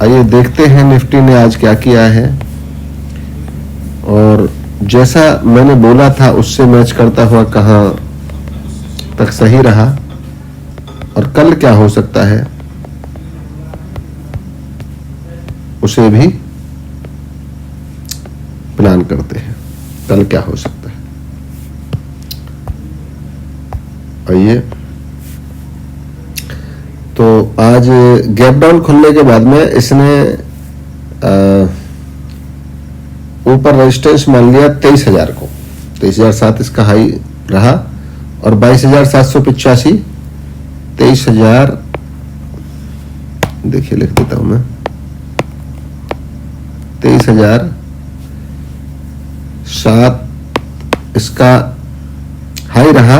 आइए देखते हैं निफ्टी ने आज क्या किया है, और जैसा मैंने बोला था उससे मैच करता हुआ कहां तक सही रहा और कल क्या हो सकता है उसे भी प्लान करते हैं। कल क्या हो सकता है, आइए। तो आज गैप डाउन खुलने के बाद में इसने ऊपर रेजिस्टेंस मान लिया 23,000 को, 23,007 इसका हाई रहा और 22,785, 23,000 देखिए लिख देता हूं मैं, 23,007 इसका हाई रहा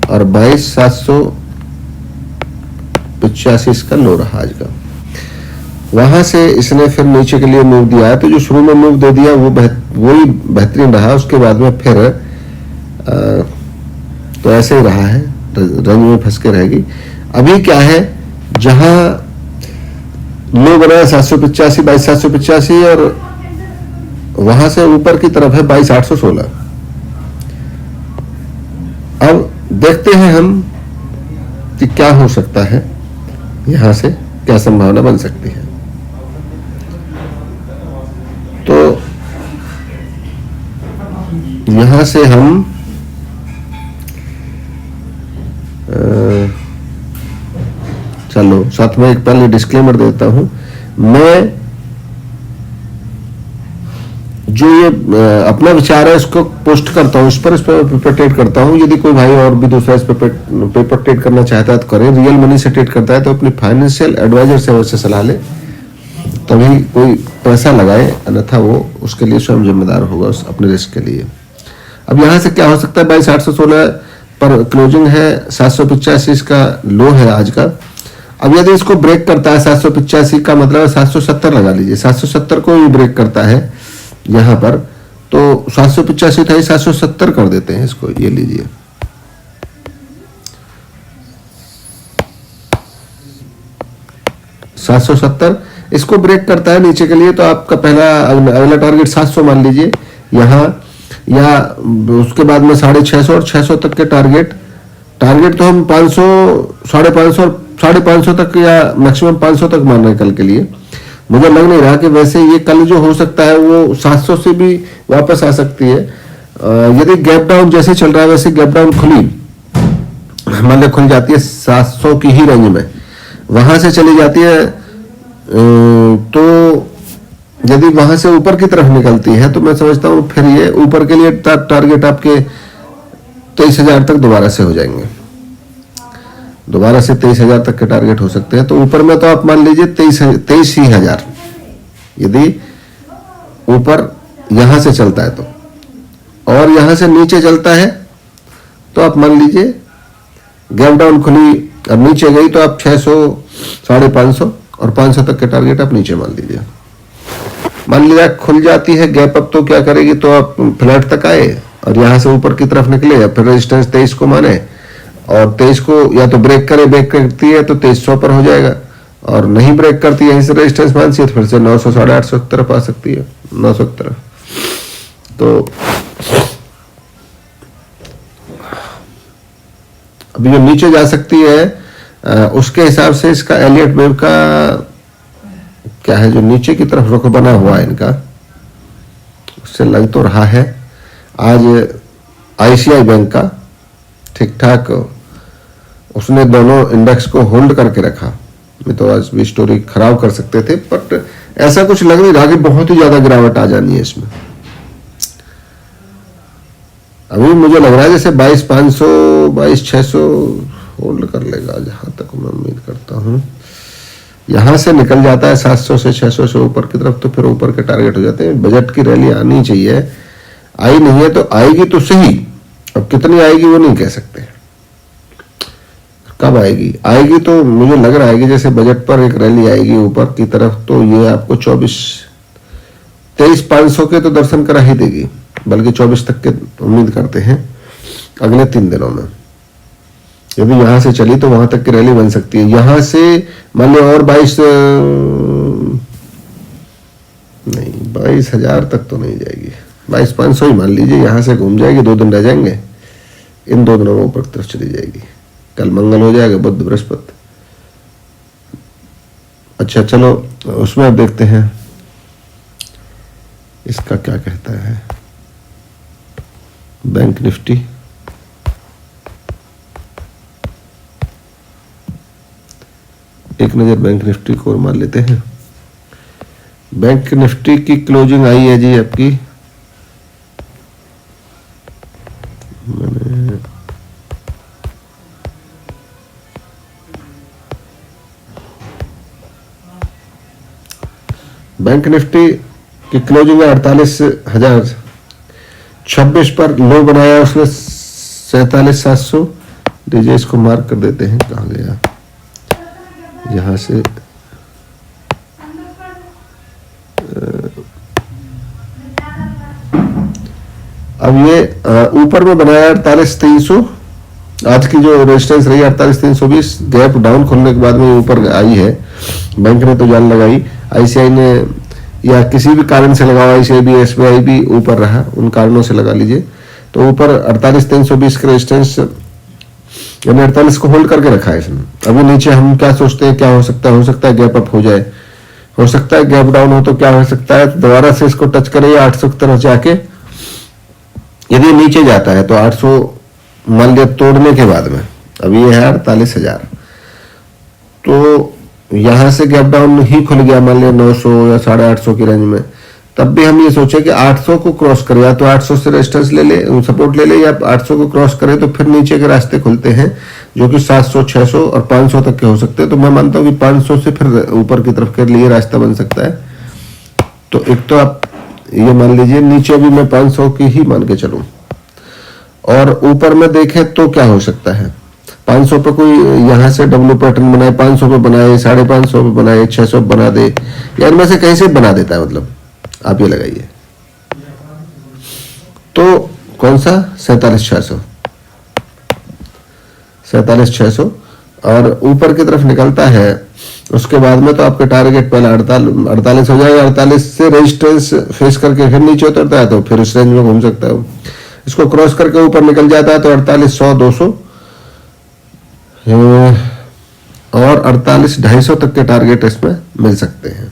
और 22,785 इसका लो रहा आज का। वहां से इसने फिर नीचे के लिए मूव दिया है, तो जो शुरू में मूव दे दिया वही बेहतरीन रहा। उसके बाद में फिर तो ऐसे ही रहा है, रेंज में फंस के रहेगी। अभी क्या है, जहां लो बना है 785, 22,785 और वहां से ऊपर की तरफ है 22,816। अब देखते हैं हम कि क्या हो सकता है, यहां से क्या संभावना बन सकती है। तो यहां से हम चलो साथ में एक पहले डिस्क्लेमर देता हूं। मैं जो ये अपना विचार है इसको पोस्ट करता हूं, इस पर पेपर ट्रेड करता हूं। यदि कोई भाई और भी दूसरा इस पर पेपर ट्रेड करना चाहता है तो करे। रियल मनी से ट्रेड करता है तो अपनी फाइनेंशियल एडवाइजर से अवश्य सलाह ले, तभी कोई पैसा लगाए, अन्यथा वो उसके लिए स्वयं जिम्मेदार होगा उस अपने रिस्क के लिए। अब यहां से क्या हो सकता है, 22,816 पर क्लोजिंग है, 785 इसका लो है आज का। अब यदि इसको ब्रेक करता है 785 का मतलब 770 लगा लीजिए, 770 को भी ब्रेक करता है यहां पर, तो 785 था, 770 कर देते हैं इसको, ये लीजिए। $770 इसको ब्रेक करता है नीचे के लिए, तो आपका पहला अगला टारगेट 700 मान लीजिए यहां, या उसके बाद में 650 और 600 तक के टारगेट तो हम 500, 550 और 550 तक या मैक्सिमम 500 तक मान रहे हैं कल के लिए। मुझे लग नहीं रहा कि वैसे ये कल जो हो सकता है वो 700 से भी वापस आ सकती है। यदि गैप डाउन जैसे चल रहा है वैसे गैप डाउन मान लो खुल जाती है 700 की ही रेंज में, वहां से चली जाती है, तो यदि वहां से ऊपर की तरफ निकलती है तो मैं समझता हूं फिर ये ऊपर के लिए टारगेट आपके 23,000 तक दोबारा से हो जाएंगे, दोबारा से 23,000 तक के टारगेट हो सकते हैं। तो ऊपर में तो आप मान लीजिए 23,000 यदि ऊपर यहां से चलता है तो, और यहां से नीचे चलता है तो आप मान लीजिए गैप डाउन खुली और नीचे गई तो आप 600, 550 और 500 तक के टारगेट आप नीचे मान लीजिए। मान लीजिए खुल जाती है गैप अप, तो क्या करेगी, तो आप फ्लैट तक आए और यहां से ऊपर की तरफ निकले, या फिर रेजिस्टेंस 23 को माने और 23 को या तो ब्रेक करती है तो 2300 पर हो जाएगा, और नहीं ब्रेक करती है यहीं से रेजिस्टेंस मानती है तो फिर से 900, 850 की तरफ आ सकती है, 900 की तरफ। तो अभी जो नीचे जा सकती है उसके हिसाब से इसका एलियट वेव का क्या है, जो नीचे की तरफ रुख बना हुआ है इनका, उससे लग तो रहा है आज आईसीआई बैंक का ठीक ठाक उसने दोनों इंडेक्स को होल्ड करके रखा। मैं तो आज भी स्टोरी खराब कर सकते थे, बट ऐसा कुछ लग नहीं रहा कि बहुत ही ज्यादा गिरावट आ जानी है इसमें। अभी मुझे लग रहा है जैसे 22,500, 22,600 होल्ड कर लेगा, जहां तक मैं उम्मीद करता हूं। यहां से निकल जाता है 700 से 600 से ऊपर की तरफ तो फिर ऊपर के टारगेट हो जाते हैं। बजट की रैली आनी चाहिए, आई नहीं है तो आएगी तो सही, अब कितनी आएगी वो नहीं कह सकते, कब आएगी तो मुझे लग रहा है कि जैसे बजट पर एक रैली आएगी ऊपर की तरफ, तो ये आपको 23,500 के तो दर्शन करा ही देगी, बल्कि 24 तक के उम्मीद करते हैं अगले 3 दिनों में। यदि यहां से चली तो वहां तक की रैली बन सकती है। यहां से मान लो और 22,000 तक तो नहीं जाएगी, 22,500 ही मान लीजिए। यहाँ से घूम जाएगी, 2 दिन रह जाएंगे, इन 2 दिनों में ऊपर की तरफ चली जाएगी। कल मंगल हो जाएगा, बुध बृहस्पति। अच्छा चलो उसमें अब देखते हैं इसका क्या कहता है बैंक निफ्टी। एक नजर बैंक निफ्टी को और मार लेते हैं। बैंक निफ्टी की क्लोजिंग आई है जी आपकी, मैंने बैंक निफ्टी की क्लोजिंग है 48,026 पर, लो बनाया उसने 47,700। दीजिए इसको मार्क कर देते हैं, कहाँ गया यहाँ से। अब ये ऊपर में बनाया 48,300, आज की जो रेजिस्टेंस रही 48,320, गैप डाउन खोलने के बाद में ऊपर आई है। बैंक ने तो जान लगाई, आईसीआई ने या किसी भी कारण से लगाओ, आईसीआई भी एसबीआई भी ऊपर रहा, उन कारणों से लगा लीजिए। तो ऊपर 48,320 का रेजिस्टेंस यानी 48 को होल्ड करके रखा है इसने। अभी नीचे हम क्या सोचते हैं, क्या हो सकता है? हो सकता है गैप अप हो जाए, हो सकता है गैप डाउन हो, तो क्या हो सकता है दोबारा से इसको टच करे 800 की तरफ जाके। यदि नीचे जाता है तो 800 मान लिया तोड़ने के बाद में, अभी ये है 48,000, तो यहां से गैप डाउन ही खुल गया मान लिया 900 या 850 की रेंज में, तब भी हम ये सोचे कि 800 को क्रॉस करे, या तो 800 से रेजिस्टेंस ले ले, सपोर्ट ले ले, या 800 को क्रॉस करे तो फिर नीचे के रास्ते खुलते हैं जो कि 700, 600 और 500 तक के हो सकते हैं। तो मैं मानता हूँ कि 500 से फिर ऊपर की तरफ के लिए रास्ता बन सकता है। तो एक तो आप ये मान लीजिए, नीचे भी मैं 500 की ही मान के चलूं, और ऊपर में देखें तो क्या हो सकता है। 500 पे कोई यहां से डब्ल्यू पैटर्न बनाए, 500 पे बनाए, 550 पे बनाए, 600 पे बना दे, या इनमें से कहीं से बना देता है, मतलब आप ये लगाइए। तो कौन सा 47,600, 47,600 और ऊपर की तरफ निकलता है, उसके बाद में तो आपके टारगेट पहले 48 हो जाएगा। 48 से रेजिस्टेंस फेस करके फिर नीचे उतरता है तो फिर उस रेंज में घूम सकता है। इसको क्रॉस करके ऊपर निकल जाता है तो 4800, 200 और 48,250 तक के टारगेट इसमें मिल सकते हैं।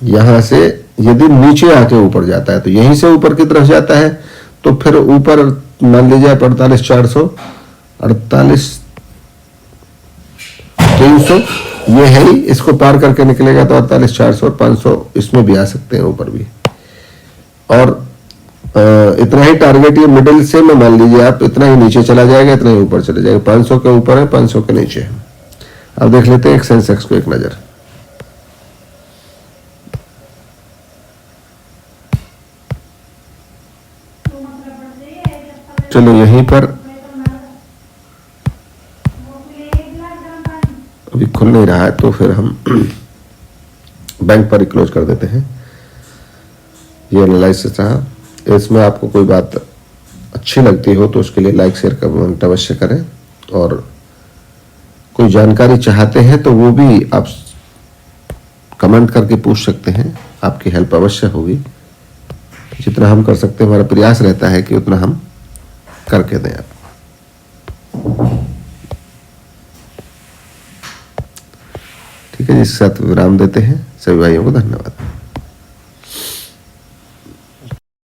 यहां से यदि नीचे आके ऊपर जाता है तो यहीं से ऊपर की तरफ जाता है तो फिर ऊपर मान लीजिए आप 48,400, 48,300 ये है ही, इसको पार करके निकलेगा तो 48,400 और 500 इसमें भी आ सकते हैं ऊपर भी। और इतना ही टारगेट ये मिडिल से में मान लीजिए आप, इतना ही नीचे चला जाएगा, इतना ही ऊपर चले जाएगा। 500 के ऊपर है, 500 के नीचे है। अब देख लेते हैं एक सेंसेक्स को एक नजर। चलो यहीं पर अभी खुल नहीं रहा है तो फिर हम बैंक पर ही क्लोज कर देते हैं। ये एनालिसिस रहा, इसमें आपको कोई बात अच्छी लगती हो तो उसके लिए लाइक शेयर कमेंट अवश्य करें, और कोई जानकारी चाहते हैं तो वो भी आप कमेंट करके पूछ सकते हैं, आपकी हेल्प अवश्य होगी। जितना हम कर सकते हैं, हमारा प्रयास रहता है कि उतना हम करके दें आप। ठीक है, इस साथ विराम देते हैं। सभी भाइयों को धन्यवाद।